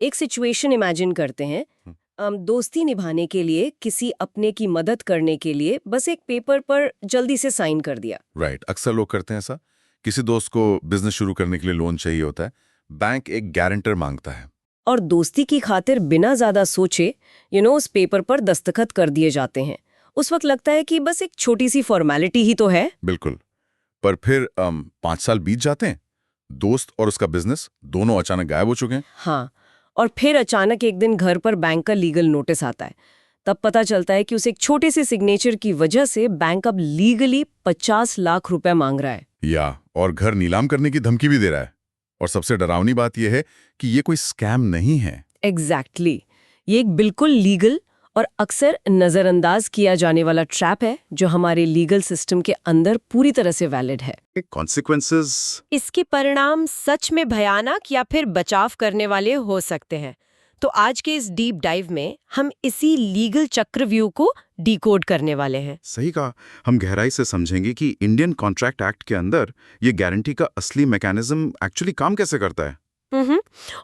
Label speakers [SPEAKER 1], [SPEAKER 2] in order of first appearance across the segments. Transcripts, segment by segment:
[SPEAKER 1] एक situation imagine करते हैं। दोस्ती निभाने के लिए, किसी अपने की मदद करने के लिए बस एक पेपर पर जल्दी से साइन कर दिया।
[SPEAKER 2] राइट, अक्सर लोग करते हैं ऐसा। किसी दोस्त को बिजनेस शुरू करने के लिए लोन चाहिए होता है, बैंक एक गारंटर मांगता है।
[SPEAKER 1] और दोस्ती की खातिर बिना ज्यादा सोचे उस पेपर पर दस्तखत कर दिए जाते हैं। उस वक्त लगता है कि बस एक छोटी सी फॉर्मेलिटी ही तो है।
[SPEAKER 2] बिल्कुल। पर फिर 5 साल बीत जाते हैं, दोस्त और उसका बिजनेस दोनों अचानक गायब हो चुके हैं।
[SPEAKER 1] हाँ, और फिर अचानक एक दिन घर पर बैंक का लीगल नोटिस आता है। तब पता चलता है कि उस एक छोटे से सिग्नेचर की वजह से बैंक अब लीगली 50 लाख रुपए मांग रहा है।
[SPEAKER 2] और घर नीलाम करने की धमकी भी दे रहा है। और सबसे डरावनी बात यह है कि ये कोई स्कैम नहीं है।
[SPEAKER 1] एग्जैक्टली ये एक बिल्कुल लीगल और अक्सर नजरअंदाज किया जाने वाला ट्रैप है जो हमारे लीगल सिस्टम के अंदर पूरी तरह से वैलिड है।
[SPEAKER 2] कॉन्सिक्वेंसेस,
[SPEAKER 1] इसके परिणाम सच में भयानक या फिर बचाव करने वाले हो सकते हैं। तो आज के इस डीप डाइव में हम इसी लीगल चक्रव्यूह को डिकोड करने वाले हैं।
[SPEAKER 3] सही कहा। हम गहराई से समझेंगे कि इंडियन कॉन्ट्रैक्ट एक्ट के अंदर ये गारंटी का असली मैकेनिज्म एक्चुअली काम कैसे करता है।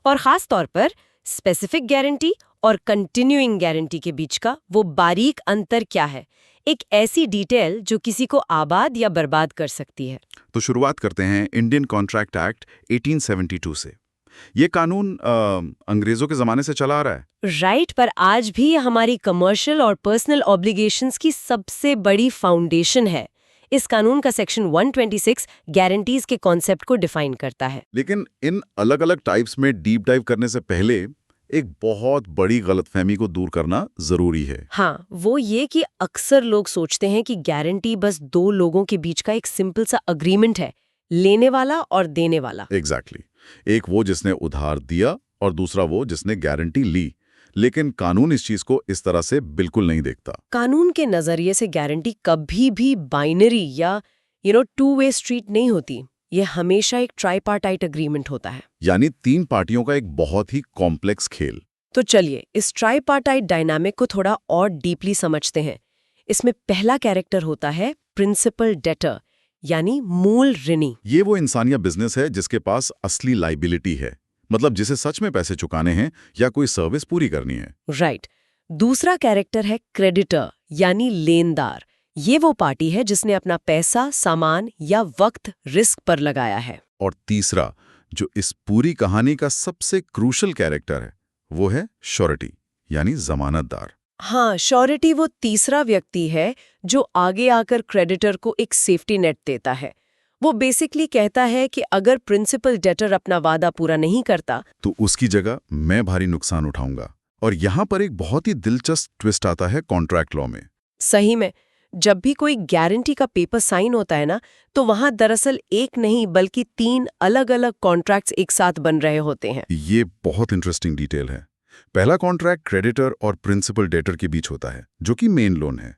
[SPEAKER 1] और खास तौर पर स्पेसिफिक गारंटी और कंटिन्यूइंग गारंटी के बीच का वो बारीक अंतर क्या है, एक ऐसी डिटेल जो किसी को आबाद या बर्बाद कर सकती है।
[SPEAKER 3] तो शुरुआत करते हैं इंडियन कॉन्ट्रैक्ट एक्ट 1872 से। ये कानून अंग्रेजों के जमाने से चला आ रहा है।
[SPEAKER 1] राइट, पर आज भी ये हमारी कमर्शियल और पर्सनल ऑब्लिगेशंस की सबसे बड़ी फाउंडेशन है। इस कानून का सेक्शन 126 गारंटीज के कॉन्सेप्ट को डिफाइन करता है।
[SPEAKER 3] लेकिन इन अलग अलग टाइप्स में डीप डाइव करने से पहले एक बहुत बड़ी गलतफहमी को दूर करना जरूरी है।
[SPEAKER 1] हाँ, वो ये कि अक्सर लोग सोचते हैं कि गारंटी बस दो लोगों के बीच का एक सिंपल सा अग्रीमेंट है, लेने वाला और देने वाला।
[SPEAKER 3] एग्जैक्टली। एक वो जिसने उधार दिया और दूसरा वो जिसने गारंटी ली। लेकिन कानून इस चीज को इस तरह से बिल्कुल नहीं देखता।
[SPEAKER 1] कानून के नजरिए से गारंटी कभी भी बाइनरी या टू वे स्ट्रीट नहीं होती। ये हमेशा एक ट्राइपार्टाइट अग्रीमेंट होता है,
[SPEAKER 3] यानी 3 पार्टियों का एक बहुत ही कॉम्प्लेक्स खेल।
[SPEAKER 1] तो चलिए इस ट्राइपार्टाइट डायनामिक को थोड़ा और डीपली समझते हैं। इसमें पहला कैरेक्टर होता है प्रिंसिपल डेटर, यानी मूल ऋणी।
[SPEAKER 3] ये वो इंसानिया बिजनेस है जिसके पास असली लाइबिलिटी है, मतलब जिसे सच में पैसे चुकाने हैं या कोई सर्विस पूरी करनी है।
[SPEAKER 1] राइट। दूसरा कैरेक्टर है क्रेडिटर, यानी लेनदार। ये वो पार्टी है जिसने अपना पैसा, सामान या वक्त रिस्क पर लगाया है।
[SPEAKER 3] और तीसरा, जो इस पूरी कहानी का सबसे क्रूशल कैरेक्टर है, वो है श्योरिटी, यानी जमानतदार।
[SPEAKER 1] हाँ, श्योरिटी वो तीसरा व्यक्ति है जो आगे आकर क्रेडिटर को एक सेफ्टी नेट देता है। वो बेसिकली कहता है कि अगर प्रिंसिपल डेटर अपना वादा पूरा नहीं करता
[SPEAKER 3] तो उसकी जगह मैं भारी नुकसान उठाऊंगा। और यहाँ पर एक बहुत ही दिलचस्प ट्विस्ट आता है कॉन्ट्रैक्ट लॉ में।
[SPEAKER 1] सही में, जब भी कोई गारंटी का पेपर साइन होता है ना, तो वहां दरअसल एक नहीं बल्कि 3 अलग-अलग कॉन्ट्रैक्ट्स एक साथ बन रहे होते हैं।
[SPEAKER 3] ये बहुत इंटरेस्टिंग डिटेल है। पहला कॉन्ट्रैक्ट क्रेडिटर और प्रिंसिपल डेटर के बीच होता है, जो कि मेन लोन है।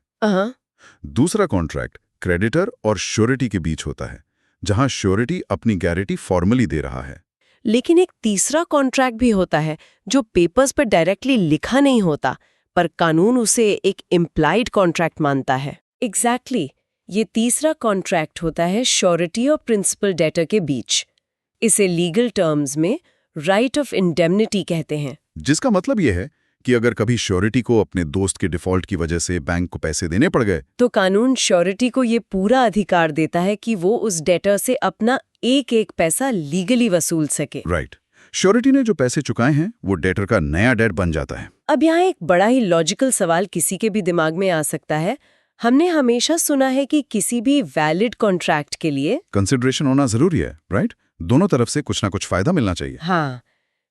[SPEAKER 3] दूसरा कॉन्ट्रैक्ट क्रेडिटर और श्योरिटी के बीच होता है, जहां श्योरिटी अपनी गारंटी फॉर्मली दे रहा है।
[SPEAKER 1] लेकिन एक तीसरा कॉन्ट्रैक्ट भी होता है जो पेपर्स पर डायरेक्टली लिखा नहीं होता, पर कानून उसे एक इम्प्लाइड कॉन्ट्रैक्ट मानता है। एग्जैक्टली ये तीसरा कॉन्ट्रैक्ट होता है श्योरिटी और प्रिंसिपल डेटर के बीच। इसे लीगल टर्म्स में राइट ऑफ इंडेमनिटी कहते हैं।
[SPEAKER 3] जिसका मतलब यह है कि अगर कभी श्योरिटी को अपने दोस्त के डिफॉल्ट की वजह से बैंक को पैसे देने पड़ गए,
[SPEAKER 1] तो कानून श्योरिटी को ये पूरा अधिकार देता है कि वो उस डेटर से अपना एक एक पैसा लीगली वसूल सके।
[SPEAKER 3] राइट। श्योरिटी ने जो पैसे चुकाए हैं वो डेटर का नया डेट बन जाता है।
[SPEAKER 1] अब यहाँ एक बड़ा ही लॉजिकल सवाल किसी के भी दिमाग में आ सकता है। हमने हमेशा सुना है कि किसी भी वैलिड कॉन्ट्रैक्ट के लिए
[SPEAKER 3] कंसिडरेशन होना जरूरी है, राइट? दोनों तरफ से कुछ ना कुछ फायदा मिलना चाहिए।
[SPEAKER 1] हाँ,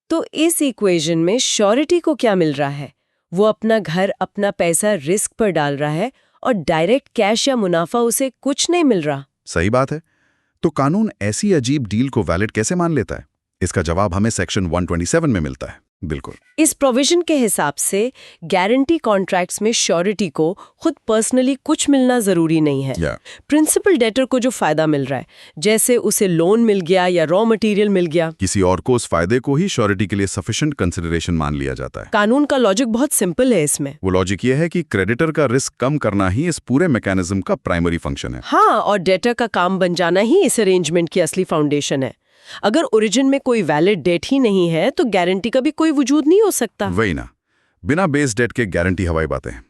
[SPEAKER 1] तो इस इक्वेशन में श्योरिटी को क्या मिल रहा है? वो अपना घर, अपना पैसा रिस्क पर डाल रहा है और डायरेक्ट कैश या मुनाफा उसे कुछ नहीं मिल रहा।
[SPEAKER 3] सही बात है। तो कानून ऐसी अजीब डील को वैलिड कैसे मान लेता है? इसका जवाब हमें सेक्शन 127 में मिलता है। बिल्कुल।
[SPEAKER 1] इस प्रोविजन के हिसाब से गारंटी कॉन्ट्रैक्ट्स में श्योरिटी को खुद पर्सनली कुछ मिलना जरूरी नहीं है। प्रिंसिपल डेटर को जो फायदा मिल रहा है, जैसे उसे लोन मिल गया या रॉ मटेरियल मिल गया,
[SPEAKER 3] किसी और को उस फायदे को ही श्योरिटी के लिए सफिशिएंट कंसिडरेशन मान लिया जाता है।
[SPEAKER 1] कानून का लॉजिक बहुत सिंपल है इसमें।
[SPEAKER 3] वो लॉजिक ये है कि क्रेडिटर का रिस्क कम करना ही इस पूरे मैकेनिज्म का प्राइमरी फंक्शन है।
[SPEAKER 1] हाँ, और डेटर का काम बन जाना ही इस अरेंजमेंट की असली फाउंडेशन है। अगर ओरिजिन में कोई वैलिड डेट ही नहीं है तो गारंटी का भी कोई वजूद नहीं हो सकता।
[SPEAKER 3] वही ना, बिना बेस डेट के गारंटी हवाई बातें हैं।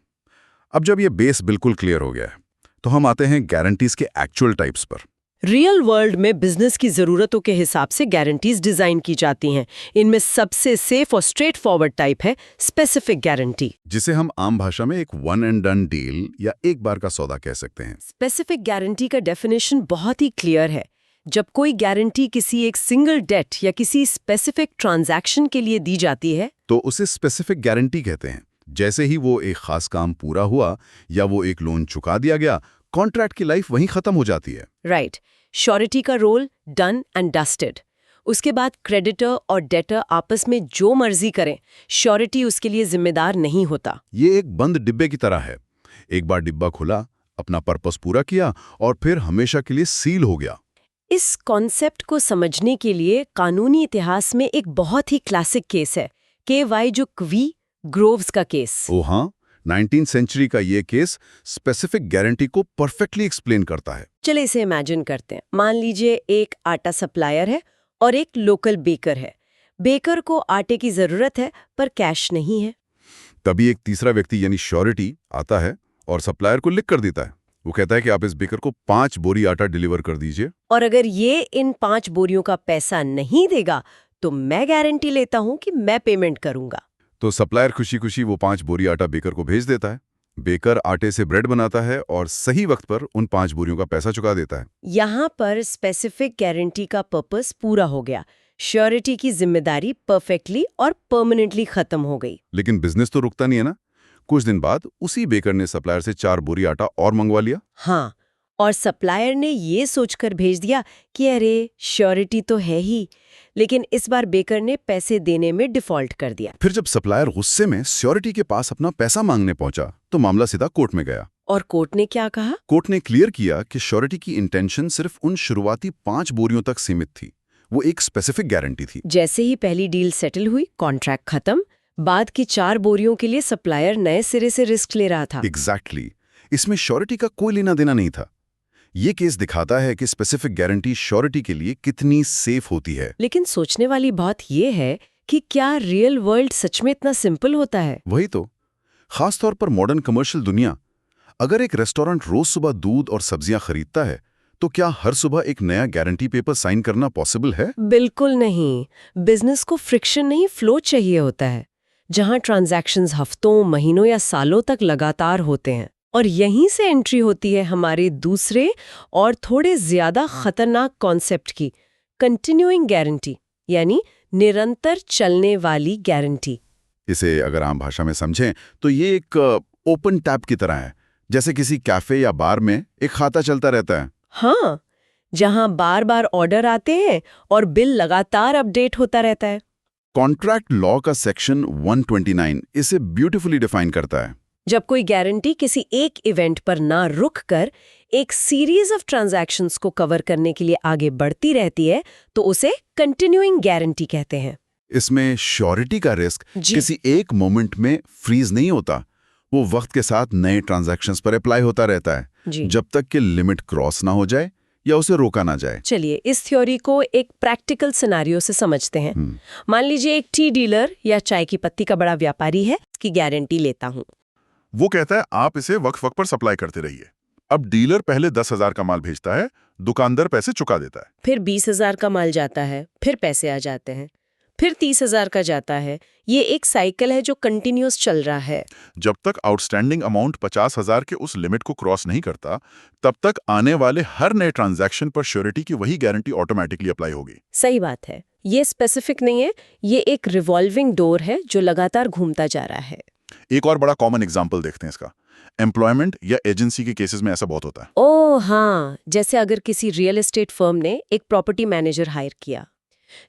[SPEAKER 3] अब जब ये बेस बिल्कुल क्लियर हो गया है तो हम आते हैं गारंटीज के एक्चुअल टाइप्स पर।
[SPEAKER 1] रियल वर्ल्ड में बिजनेस की जरूरतों के हिसाब से गारंटीज डिजाइन की जाती हैं। इनमें सबसे सेफ और स्ट्रेट फॉरवर्ड टाइप है स्पेसिफिक गारंटी,
[SPEAKER 3] जिसे हम आम भाषा में एक वन एंड डन डील या एक बार का सौदा कह सकते हैं।
[SPEAKER 1] स्पेसिफिक गारंटी का डेफिनेशन बहुत ही क्लियर है। जब कोई गारंटी किसी एक सिंगल डेट या किसी स्पेसिफिक ट्रांजैक्शन के लिए दी जाती है
[SPEAKER 3] तो उसे स्पेसिफिक गारंटी कहते हैं। जैसे ही वो एक खास काम पूरा हुआ या वो एक लोन चुका दिया गया, कॉन्ट्रैक्ट की लाइफ वहीं खत्म हो जाती है।
[SPEAKER 1] राइट। श्योरिटी का रोल डन एंड डस्टेड। उसके बाद क्रेडिटर और डेटर आपस में जो मर्जी करें, श्योरिटी उसके लिए जिम्मेदार नहीं होता।
[SPEAKER 3] ये एक बंद डिब्बे की तरह है। एक बार डिब्बा खुला, अपना पर्पस पूरा किया और फिर हमेशा के लिए सील हो गया।
[SPEAKER 1] इस कॉन्सेप्ट को समझने के लिए कानूनी इतिहास में एक बहुत ही क्लासिक केस है, KY जो क्वी ग्रोव्स का केस।
[SPEAKER 3] ओ हाँ, 19th सेंचुरी का ये केस स्पेसिफिक गारंटी को परफेक्टली एक्सप्लेन करता है।
[SPEAKER 1] चले इसे इमेजिन करते हैं। मान लीजिए एक आटा सप्लायर है और एक लोकल बेकर है। बेकर को आटे की जरूरत है पर कैश नहीं है।
[SPEAKER 3] तभी एक तीसरा व्यक्ति यानी श्योरिटी आता है और सप्लायर को लिख कर देता है। वो कहता है कि आप इस बेकर को 5 बोरी आटा डिलीवर कर दीजिए,
[SPEAKER 1] और अगर ये इन 5 बोरियों का पैसा नहीं देगा तो मैं गारंटी लेता हूं कि मैं पेमेंट करूंगा।
[SPEAKER 3] तो सप्लायर खुशी खुशी वो 5 बोरी आटा बेकर को भेज देता है। बेकर आटे से ब्रेड बनाता है और सही वक्त पर उन 5 बोरियों का पैसा चुका देता है।
[SPEAKER 1] यहाँ पर स्पेसिफिक गारंटी का पर्पस पूरा हो गया। श्योरिटी की जिम्मेदारी परफेक्टली और परमानेंटली खत्म हो गई।
[SPEAKER 3] लेकिन बिजनेस तो रुकता नहीं है ना। कुछ दिन बाद उसी बेकर ने सप्लायर से 4 बोरी आटा और मंगवा लिया।
[SPEAKER 1] हाँ, और सप्लायर ने ये सोचकर भेज दिया कि अरे श्योरिटी तो है ही, लेकिन इस बार बेकर ने पैसे देने में डिफॉल्ट कर दिया।
[SPEAKER 3] फिर जब सप्लायर गुस्से में श्योरिटी के पास अपना पैसा मांगने पहुंचा तो मामला सीधा कोर्ट में गया।
[SPEAKER 1] और कोर्ट ने क्या कहा?
[SPEAKER 3] कोर्ट ने क्लियर किया कि श्योरिटी की इंटेंशन सिर्फ उन शुरुआती 5 बोरियों तक सीमित थी। वो एक स्पेसिफिक गारंटी थी।
[SPEAKER 1] जैसे ही पहली डील सेटल हुई, कॉन्ट्रैक्ट खत्म। बाद की 4 बोरियों के लिए सप्लायर नए सिरे से रिस्क ले रहा था।
[SPEAKER 3] एग्जैक्टली। इसमें श्योरिटी का कोई लेना देना नहीं था। ये केस दिखाता है कि स्पेसिफिक गारंटी श्योरिटी के लिए कितनी सेफ होती है।
[SPEAKER 1] लेकिन सोचने वाली बात यह है कि क्या रियल वर्ल्ड सच में इतना सिंपल होता है?
[SPEAKER 3] वही तो, खासतौर पर मॉडर्न कमर्शियल दुनिया। अगर एक रेस्टोरेंट रोज सुबह दूध और सब्जियां खरीदता है तो क्या हर सुबह एक नया गारंटी पेपर साइन करना पॉसिबल है?
[SPEAKER 1] बिल्कुल नहीं। बिजनेस को फ्रिक्शन नहीं, फ्लो चाहिए होता है, जहां ट्रांजैक्शंस हफ्तों, महीनों या सालों तक लगातार होते हैं। और यहीं से एंट्री होती है हमारे दूसरे और थोड़े ज्यादा खतरनाक कॉन्सेप्ट की, कंटिन्यूइंग गारंटी, यानी निरंतर चलने वाली गारंटी।
[SPEAKER 3] इसे अगर आम भाषा में समझें तो ये एक ओपन टैप की तरह है। जैसे किसी कैफे या बार में एक खाता चलता रहता है।
[SPEAKER 1] हाँ, जहां बार बार ऑर्डर आते हैं और बिल लगातार अपडेट होता रहता है।
[SPEAKER 3] कॉन्ट्रैक्ट लॉ का सेक्शन 129 इसे ब्यूटीफुली डिफाइन करता है।
[SPEAKER 1] जब कोई गारंटी किसी एक इवेंट पर ना रुक कर एक सीरीज ऑफ ट्रांजैक्शंस को कवर करने के लिए आगे बढ़ती रहती है तो उसे कंटिन्यूइंग गारंटी कहते हैं।
[SPEAKER 3] इसमें श्योरिटी का रिस्क किसी एक मोमेंट में फ्रीज नहीं होता। वो वक्त के साथ नए ट्रांजैक्शंस पर अप्लाई होता रहता है जब तक कि लिमिट क्रॉस ना हो जाए या उसे रोका ना जाए।
[SPEAKER 1] चलिए इस थ्योरी को एक प्रैक्टिकल सिनेरियो से समझते हैं। मान लीजिए एक टी डीलर या चाय की पत्ती का बड़ा व्यापारी है, इसकी गारंटी लेता हूँ।
[SPEAKER 4] वो कहता है आप इसे वक्त पर सप्लाई करते रहिए। अब डीलर पहले 10,000 का माल भेजता है, दुकानदार पैसे चुका देता है।
[SPEAKER 1] फिर 20,000 का माल जाता है, फिर पैसे आ जाते हैं, फिर 30,000 का जाता है। ये एक साइकिल है जो कंटिन्यूअस चल रहा है।
[SPEAKER 4] जब तक आउटस्टैंडिंग अमाउंट 50,000 के उस लिमिट को क्रॉस नहीं करता, तब तक आने वाले हर नए ट्रांजैक्शन पर श्योरिटी की वही गारंटी ऑटोमेटिकली अप्लाई होगी।
[SPEAKER 1] सही बात है। ये स्पेसिफिक नहीं है, ये एक रिवॉल्विंग डोर है जो लगातार घूमता जा रहा है।
[SPEAKER 4] एक और बड़ा कॉमन एग्जाम्पल देखते हैं इसका। एम्प्लॉयमेंट या एजेंसी के केसेस में ऐसा बहुत होता है।
[SPEAKER 1] ओह हाँ, जैसे अगर किसी रियल एस्टेट फर्म ने एक प्रॉपर्टी मैनेजर हायर किया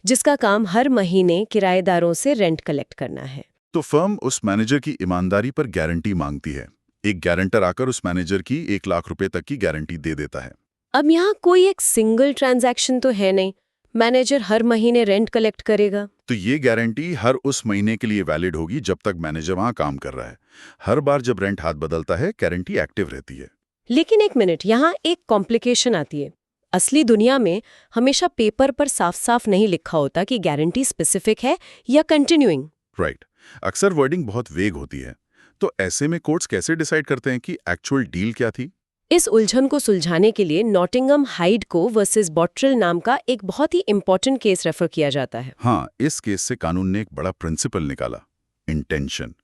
[SPEAKER 1] जिसका काम हर महीने किराएदारों से रेंट कलेक्ट करना है,
[SPEAKER 4] तो फर्म उस मैनेजर की ईमानदारी पर गारंटी मांगती है। एक गारंटर आकर उस मैनेजर की 1 लाख रुपए तक की गारंटी दे देता है।
[SPEAKER 1] अब यहाँ कोई एक सिंगल ट्रांजैक्शन तो है नहीं, मैनेजर हर महीने रेंट कलेक्ट करेगा।
[SPEAKER 4] तो ये गारंटी हर उस महीने के लिए वैलिड होगी जब तक मैनेजर वहां काम कर रहा है। हर बार जब रेंट हाथ बदलता है, गारंटी एक्टिव रहती है।
[SPEAKER 1] लेकिन एक मिनट, यहाँ एक कॉम्प्लिकेशन आती है। असली दुनिया में हमेशा पेपर पर साफ-साफ नहीं लिखा होता कि गारंटी स्पेसिफिक है या कंटिन्यूइंग।
[SPEAKER 4] राइट। अक्सर वर्डिंग बहुत वेग होती है, तो ऐसे में कोर्ट्स कैसे डिसाइड करते हैं कि एक्चुअल डील क्या थी?
[SPEAKER 1] इस उलझन को सुलझाने के लिए नॉटिंघम हाइड को वर्सेस बॉट्रिल नाम का एक बहुत ही इंपॉर्टेंट केस रेफर किया जाता है।
[SPEAKER 4] हाँ, इस केस से कानून ने एक बड़ा प्रिंसिपल निकाला, इंटेंशन।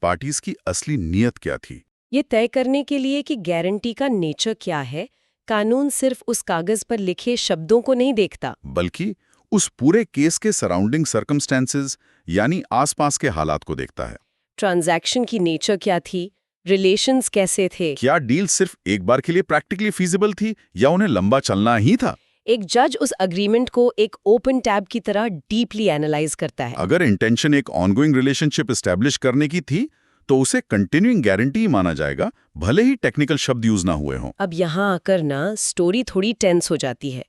[SPEAKER 4] पार्टीज की असली नीयत क्या थी?
[SPEAKER 1] ये तय करने के लिए कि गारंटी का नेचर क्या है, कानून सिर्फ उस कागज पर लिखे शब्दों को नहीं देखता,
[SPEAKER 4] बल्कि उस पूरे केस के सराउंडिंग सर्कमस्टेंसेस यानी आसपास के हालात को देखता है।
[SPEAKER 1] ट्रांजैक्शन की नेचर क्या थी, रिलेशंस कैसे थे।
[SPEAKER 4] क्या डील सिर्फ एक बार के लिए प्रैक्टिकली फीजिबल थी या उन्हें लंबा चलना ही था?
[SPEAKER 1] एक जज उस अग्रीमेंट को एक ओपन टैब की तरह डीपली एनालाइज करता है।
[SPEAKER 4] अगर इंटेंशन एक ऑनगोइंग रिलेशनशिप एस्टेब्लिश करने की थी, तो उसे कंटिन्यूइंग गारंटी ही माना जाएगा, भले ही टेक्निकल शब्द यूज ना हुए हों।
[SPEAKER 1] अब यहाँ आकर ना स्टोरी थोड़ी टेंस हो जाती है।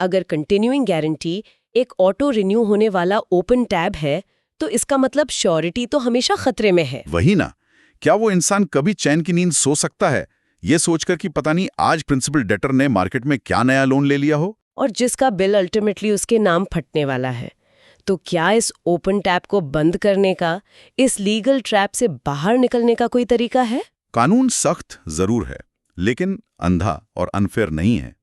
[SPEAKER 1] अगर कंटिन्यूइंग गारंटी एक ऑटो रिन्यू होने वाला ओपन टैब है, तो इसका मतलब श्योरिटी तो हमेशा खतरे में है।
[SPEAKER 4] वही ना, क्या वो इंसान कभी चैन की नींद सो सकता है, ये सोचकर कि पता नहीं आज प्रिंसिपल डेटर ने मार्केट में क्या नया लोन ले लिया हो?
[SPEAKER 1] और जिसका बिल अल्टीमेटली उसके नाम फटने वाला है। तो क्या इस ओपन टैब को बंद करने का, इस लीगल ट्रैप से बाहर निकलने का कोई तरीका है?
[SPEAKER 4] कानून सख्त जरूर है, लेकिन अंधा और अनफेयर नहीं है।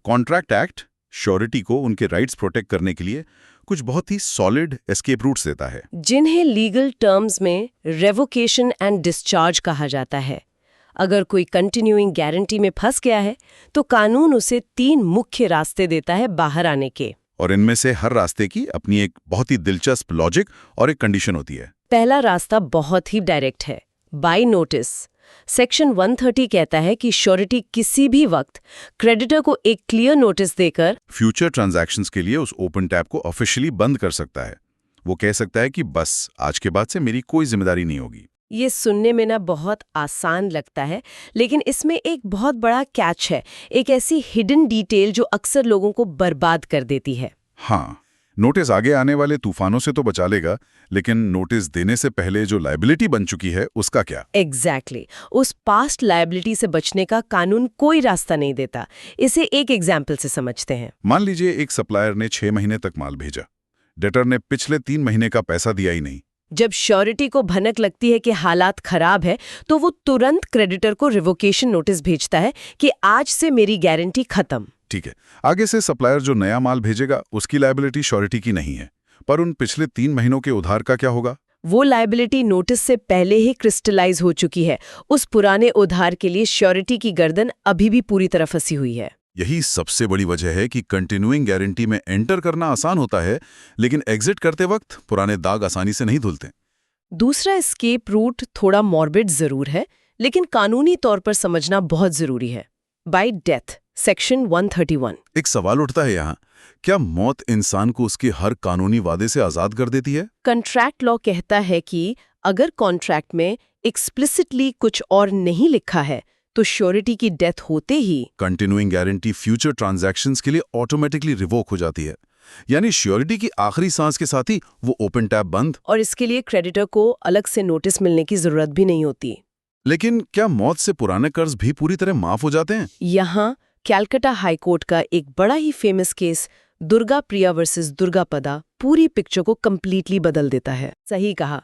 [SPEAKER 4] कॉन्ट्रैक्ट एक्ट श्योरिटी को उनके राइट्स प्रोटेक्ट करने के लिए कुछ बहुत ही सॉलिड एस्केप रूट्स देता है,
[SPEAKER 1] जिन्हें लीगल टर्म्स में रेवोकेशन एंड डिस्चार्ज कहा जाता है। अगर कोई कंटिन्यूइंग गारंटी में फंस गया है, तो कानून उसे 3 मुख्य रास्ते देता है बाहर आने के।
[SPEAKER 4] और इनमें से हर रास्ते की अपनी एक बहुत ही दिलचस्प लॉजिक और एक कंडीशन होती है।
[SPEAKER 1] पहला रास्ता बहुत ही डायरेक्ट है, बाय नोटिस। सेक्शन 130 कहता है कि श्योरिटी किसी भी वक्त क्रेडिटर को एक क्लियर नोटिस देकर
[SPEAKER 4] फ्यूचर ट्रांजैक्शंस के लिए उस ओपन टैब को ऑफिशियली बंद कर सकता है। वो कह सकता है कि बस आज के बाद से मेरी कोई जिम्मेदारी नहीं होगी।
[SPEAKER 1] ये सुनने में ना बहुत आसान लगता है, लेकिन इसमें एक बहुत बड़ा कैच है, एक ऐसी हिडन डिटेल जो अक्सर लोगों को बर्बाद कर देती है।
[SPEAKER 4] हाँ, नोटिस आगे आने वाले तूफानों से तो बचा लेगा, लेकिन नोटिस देने से पहले जो लायबिलिटी बन चुकी है उसका क्या?
[SPEAKER 1] एग्जैक्टली उस पास्ट लायबिलिटी से बचने का कानून कोई रास्ता नहीं देता। इसे एक एग्जाम्पल से समझते हैं।
[SPEAKER 4] मान लीजिए एक सप्लायर ने 6 महीने तक माल भेजा, डेटर ने पिछले 3 महीने का पैसा दिया ही नहीं।
[SPEAKER 1] जब श्योरिटी को भनक लगती है कि हालात खराब है, तो वो तुरंत क्रेडिटर को रिवोकेशन नोटिस भेजता है कि आज से मेरी गारंटी खत्म।
[SPEAKER 4] ठीक है, आगे से सप्लायर जो नया माल भेजेगा उसकी लायबिलिटी श्योरिटी की नहीं है, पर उन पिछले 3 महीनों के उधार का क्या होगा?
[SPEAKER 1] वो लायबिलिटी नोटिस से पहले ही क्रिस्टलाइज हो चुकी है। उस पुराने उधार के लिए श्योरिटी की गर्दन अभी भी पूरी तरह फंसी हुई है।
[SPEAKER 4] यही सबसे बड़ी वजह है कि कंटिन्यूइंग गारंटी में एंटर करना आसान होता है, लेकिन एग्जिट करते वक्त पुराने दाग आसानी से नहीं धुलते।
[SPEAKER 1] दूसरा एस्केप रूट थोड़ा मॉर्बिड जरूर है, लेकिन कानूनी तौर पर समझना बहुत जरूरी है। Bye death, section 131।
[SPEAKER 4] एक सवाल उठता है यहाँ, क्या मौत इंसान को उसके हर कानूनी वादे से आजाद कर देती है?
[SPEAKER 1] कॉन्ट्रैक्ट लॉ कहता है कि अगर कॉन्ट्रैक्ट में एक्सप्लिसिटली कुछ और नहीं लिखा है, तो श्योरिटी की डेथ होते ही
[SPEAKER 4] कंटिन्यूइंग गारंटी फ्यूचर ट्रांजैक्शंस के लिए ऑटोमेटिकली रिवोक हो जाती है, यानी श्योरिटी की आखिरी सांस के साथ ही वो ओपन टैब बंद।
[SPEAKER 1] और इसके लिए क्रेडिटर को अलग से नोटिस मिलने की जरूरत भी नहीं होती।
[SPEAKER 4] लेकिन क्या मौत से पुराने कर्ज भी पूरी तरह माफ हो जाते हैं?
[SPEAKER 1] यहाँ कैलकाटा हाई कोर्ट का एक बड़ा ही फेमस केस दुर्गा प्रिया वर्सेस दुर्गापदा पूरी पिक्चर को कंप्लीटली बदल देता है। सही कहा,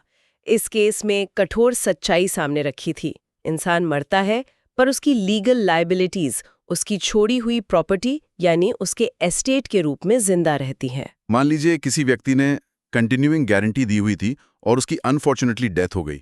[SPEAKER 1] इस केस में कठोर सच्चाई सामने रखी थी। इंसान मरता है, पर उसकी लीगल लायबिलिटीज उसकी छोड़ी हुई प्रॉपर्टी यानी उसके एस्टेट के रूप में जिंदा रहती हैं।
[SPEAKER 4] मान लीजिए किसी व्यक्ति ने कंटिन्यूइंग गारंटी दी हुई थी और उसकी अनफॉर्चुनेटली डेथ हो गई।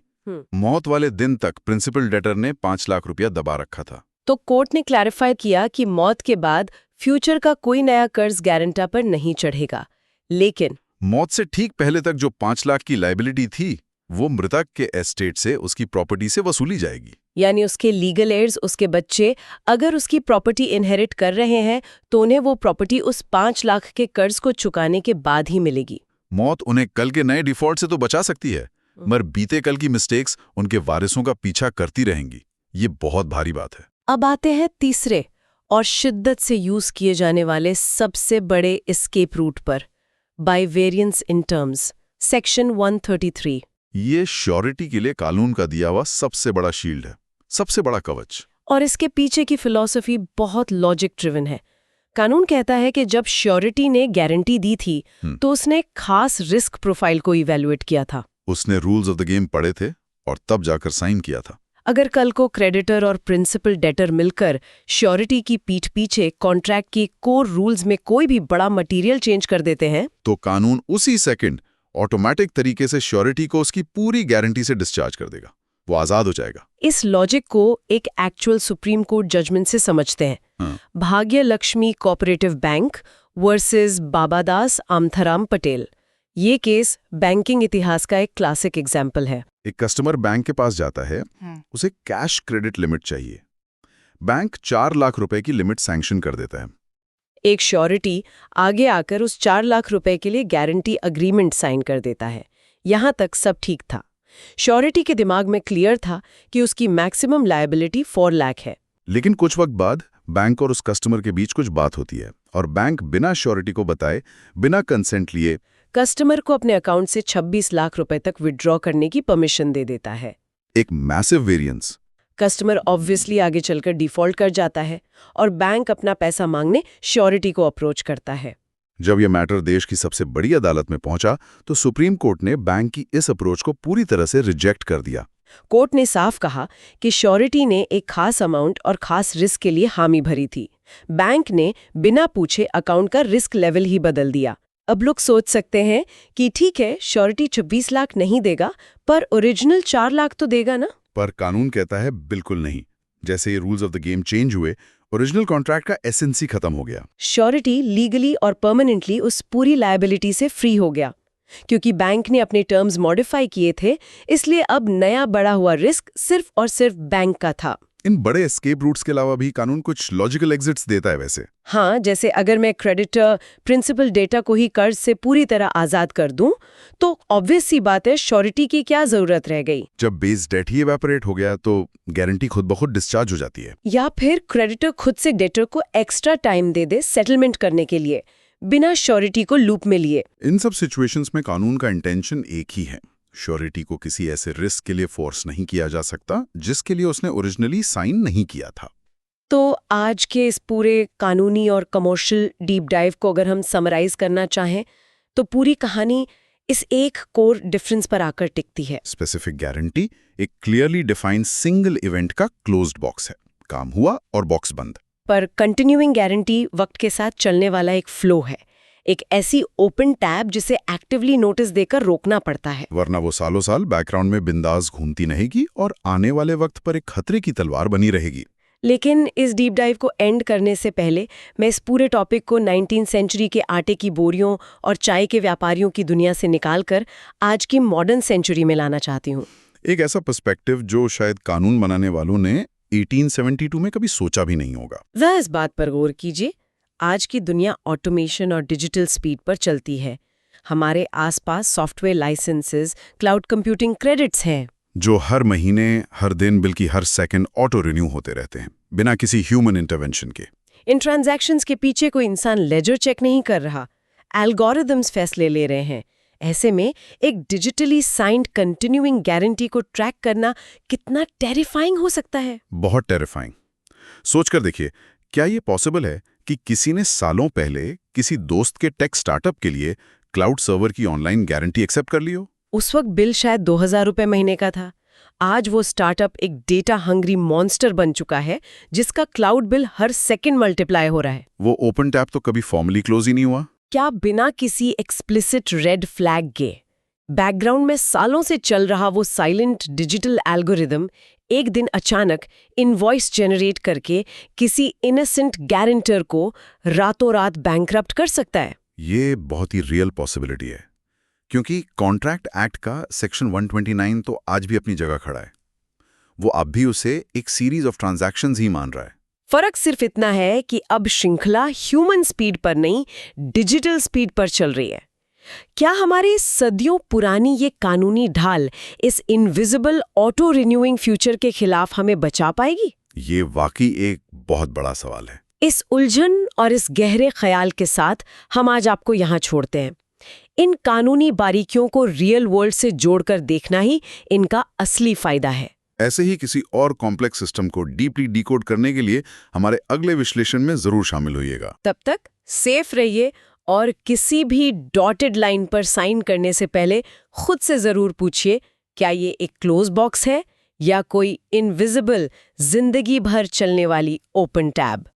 [SPEAKER 4] मौत वाले दिन तक प्रिंसिपल डेटर ने 5 लाख रुपया दबा रखा था।
[SPEAKER 1] तो कोर्ट ने क्लैरिफाई किया कि मौत के बाद फ्यूचर का कोई नया कर्ज गारंटर पर नहीं चढ़ेगा, लेकिन
[SPEAKER 4] मौत से ठीक पहले तक जो 5 लाख की लायबिलिटी थी, वो मृतक के एस्टेट से उसकी प्रॉपर्टी से वसूली जाएगी।
[SPEAKER 1] यानी उसके लीगल एयर्स, उसके बच्चे, अगर उसकी प्रॉपर्टी इनहेरिट कर रहे हैं, तो उन्हें वो प्रॉपर्टी उस 5 लाख के कर्ज को चुकाने के बाद ही मिलेगी।
[SPEAKER 4] मौत उन्हें कल के नए डिफॉल्ट से तो बचा सकती है, मगर बीते कल की मिस्टेक्स उनके वारिसों का पीछा करती रहेंगी। ये बहुत भारी बात है।
[SPEAKER 1] अब आते हैं तीसरे और शिद्दत से यूज किए जाने वाले सबसे बड़े एस्केप रूट पर, by variance in terms, section 133।
[SPEAKER 4] ये श्योरिटी के लिए कानून का दिया हुआ सबसे बड़ा शील्ड है, सबसे बड़ा कवच।
[SPEAKER 1] और इसके पीछे की फिलॉसफी बहुत लॉजिक ड्रिवन है। कानून कहता है कि जब श्योरिटी ने गारंटी दी थी तो उसने खास रिस्क प्रोफाइल को इवैल्यूएट किया था।
[SPEAKER 3] उसने रूल्स ऑफ द गेम पढ़े थे और तब जाकर साइन किया था।
[SPEAKER 1] अगर कल को क्रेडिटर और प्रिंसिपल डेटर मिलकर श्योरिटी की पीठ पीछे कॉन्ट्रैक्ट के कोर रूल्स में कोई भी बड़ा मटेरियल चेंज कर देते हैं
[SPEAKER 3] तो कानून उसी सेकंड ऑटोमेटिक तरीके से श्योरिटी को उसकी पूरी गारंटी से डिस्चार्ज कर देगा। वो आजाद हो जाएगा।
[SPEAKER 1] इस लॉजिक को एक एक्चुअल सुप्रीम कोर्ट जजमेंट से समझते हैं। Bhagya Lakshmi cooperative bank versus Babadas Amtharam Patel. ये केस बैंकिंग इतिहास का एक क्लासिक एग्जाम्पल है।
[SPEAKER 3] एक कस्टमर बैंक के पास जाता है, उसे कैश क्रेडिट लिमिट चाहिए। बैंक 4 लाख रुपए की लिमिट सैंक्शन कर देता है।
[SPEAKER 1] एक श्योरिटी आगे आकर उस 4 लाख रुपए के लिए गारंटी अग्रीमेंट साइन कर देता है। यहां तक सब ठीक था। श्योरिटी के दिमाग में क्लियर था कि उसकी मैक्सिमम लायबिलिटी 4 लाख है।
[SPEAKER 3] लेकिन कुछ वक्त बाद बैंक और उस कस्टमर के बीच कुछ बात होती है और बैंक बिना श्योरिटी को बताए, बिना कंसेंट लिए
[SPEAKER 1] कस्टमर को अपने अकाउंट से 26 लाख रुपए तक विड्रॉ करने की परमिशन दे देता है।
[SPEAKER 3] एक मैसिव वेरिएंस।
[SPEAKER 1] कस्टमर ऑब्वियसली आगे चलकर डिफॉल्ट कर जाता है और बैंक अपना पैसा मांगने श्योरिटी को अप्रोच करता है।
[SPEAKER 3] जब यह मैटर देश की सबसे बड़ी अदालत में पहुंचा तो सुप्रीम कोर्ट ने बैंक की इस अप्रोच को पूरी तरह से रिजेक्ट कर दिया।
[SPEAKER 1] कोर्ट ने साफ कहा कि श्योरिटी ने एक खास अमाउंट और खास रिस्क के लिए हामी भरी थी। बैंक ने बिना पूछे अकाउंट का रिस्क लेवल ही बदल दिया। अब लोग सोच सकते हैं कि ठीक है, श्योरिटी 26 लाख नहीं देगा, पर ओरिजिनल 4 लाख तो देगा ना।
[SPEAKER 3] पर कानून कहता है बिल्कुल नहीं। जैसे ये rules of the game change हुए, ओरिजिनल कॉन्ट्रैक्ट का एसेंसी खत्म हो गया।
[SPEAKER 1] श्योरिटी लीगली और परमानेंटली उस पूरी लायबिलिटी से फ्री हो गया। क्योंकि बैंक ने अपने टर्म्स मॉडिफाई किए थे, इसलिए अब नया बढ़ा हुआ रिस्क सिर्फ और सिर्फ बैंक का था।
[SPEAKER 3] इन बड़े एस्केप रूट्स के अलावा भी कानून कुछ लॉजिकल एग्जिट्स देता है वैसे।
[SPEAKER 1] हाँ, जैसे अगर मैं क्रेडिटर प्रिंसिपल डेटा को ही कर्ज से पूरी तरह आजाद कर दूं, तो ऑब्वियस सी बात है श्योरिटी की क्या जरूरत रह गई।
[SPEAKER 3] जब बेस डेट ही इवेपोरेट हो गया तो गारंटी खुद ब खुद डिस्चार्ज हो जाती है।
[SPEAKER 1] या फिर क्रेडिटर खुद से डेटर को एक्स्ट्रा टाइम दे दे सेटलमेंट करने के लिए, बिना श्योरिटी को लूप में लिए।
[SPEAKER 3] इन सब सिचुएशंस में कानून का इंटेंशन एक ही है। श्योरिटी को किसी ऐसे रिस्क के लिए फोर्स नहीं किया जा सकता जिसके लिए उसने ओरिजिनली साइन नहीं किया था।
[SPEAKER 1] तो आज के इस पूरे कानूनी और कमर्शियल डीप डाइव को अगर हम समराइज करना चाहें तो पूरी कहानी इस एक कोर डिफरेंस पर आकर टिकती है।
[SPEAKER 3] स्पेसिफिक गारंटी एक क्लियरली डिफाइंड सिंगल इवेंट का क्लोज्ड बॉक्स है। काम हुआ और बॉक्स बंद।
[SPEAKER 1] पर कंटिन्यूइंग गारंटी वक्त के साथ चलने वाला एक फ्लो है, एक ऐसी ओपन टैब जिसे एक्टिवली नोटिस देकर रोकना पड़ता है,
[SPEAKER 3] वरना वो सालों साल बैकग्राउंड में बिंदास घूमती रहेगी और आने वाले वक्त पर एक खतरे की तलवार बनी रहेगी।
[SPEAKER 1] लेकिन इस डीप डाइव को एंड करने से पहले मैं इस पूरे टॉपिक को 19वीं सेंचुरी के आटे की बोरियों और चाय के व्यापारियों की दुनिया से निकालकर आज की मॉडर्न सेंचुरी में लाना चाहती हूँ।
[SPEAKER 3] एक ऐसा पर्सपेक्टिव जो शायद कानून बनाने वालों ने 1872 में कभी सोचा भी नहीं होगा।
[SPEAKER 1] जरा इस बात पर गौर कीजिए। आज की दुनिया ऑटोमेशन और डिजिटल स्पीड पर चलती है। हमारे आसपास software licences, cloud computing credits हैं
[SPEAKER 3] जो हर महीने, हर दिन, बल्कि हर सेकंड ऑटो रिन्यू होते रहते हैं बिना किसी ह्यूमन इंटरवेंशन के।
[SPEAKER 1] इन ट्रांजैक्शंस के पीछे कोई इंसान लेजर चेक नहीं कर रहा, एल्गोरिदम्स फैसले ले रहे हैं। ऐसे में एक डिजिटली साइंड कंटिन्यूइंग गारंटी को ट्रैक करना कितना टेरिफाइंग हो सकता है।
[SPEAKER 3] बहुत टेरिफाइंग। सोचकर देखिए, क्या ये पॉसिबल है कि किसी ने सालों पहले किसी दोस्त के टेक स्टार्टअप के लिए क्लाउड सर्वर की ऑनलाइन गारंटी एक्सेप्ट कर ली हो?
[SPEAKER 1] उस वक्त बिल शायद 2000 रुपए महीने का था। आज वो स्टार्टअप एक डेटा हंग्री मॉन्स्टर बन चुका है जिसका क्लाउड बिल हर सेकंड मल्टीप्लाई हो रहा है।
[SPEAKER 3] वो ओपन टैब तो कभी फॉर्मली क्लोज ही नहीं हुआ।
[SPEAKER 1] क्या बिना किसी एक्सप्लिसिट रेड फ्लैग के बैकग्राउंड में सालों से चल रहा वो साइलेंट डिजिटल एल्गोरिदम एक दिन अचानक इनवॉइस जनरेट करके किसी इनोसेंट गारंटर को रातों रात बैंकरप्ट कर सकता है?
[SPEAKER 3] ये बहुत ही रियल पॉसिबिलिटी है, क्योंकि कॉन्ट्रैक्ट एक्ट का सेक्शन 129 तो आज भी अपनी जगह खड़ा है। वो अब भी उसे एक सीरीज ऑफ ट्रांजैक्शंस ही मान रहा है।
[SPEAKER 1] फर्क सिर्फ इतना है कि अब श्रृंखला ह्यूमन स्पीड पर नहीं, डिजिटल स्पीड पर चल रही है। क्या हमारी सदियों पुरानी ये कानूनी ढाल इस इनविजिबल ऑटो रिन्यूइंग फ्यूचर के खिलाफ हमें बचा पाएगी?
[SPEAKER 3] ये वाकई एक बहुत बड़ा सवाल है।
[SPEAKER 1] इस उलझन और इस गहरे ख्याल के साथ हम आज आपको यहाँ छोड़ते हैं। इन कानूनी बारीकियों को रियल वर्ल्ड से जोड़कर देखना ही इनका असली फायदा है।
[SPEAKER 3] ऐसे ही किसी और कॉम्प्लेक्स सिस्टम को डीपली डिकोड करने के लिए हमारे अगले विश्लेषण में जरूर शामिल होइएगा।
[SPEAKER 1] तब तक सेफ रहिए और किसी भी डॉटेड लाइन पर साइन करने से पहले खुद से जरूर पूछिए, क्या ये एक क्लोज बॉक्स है या कोई इनविजिबल जिंदगी भर चलने वाली ओपन टैब।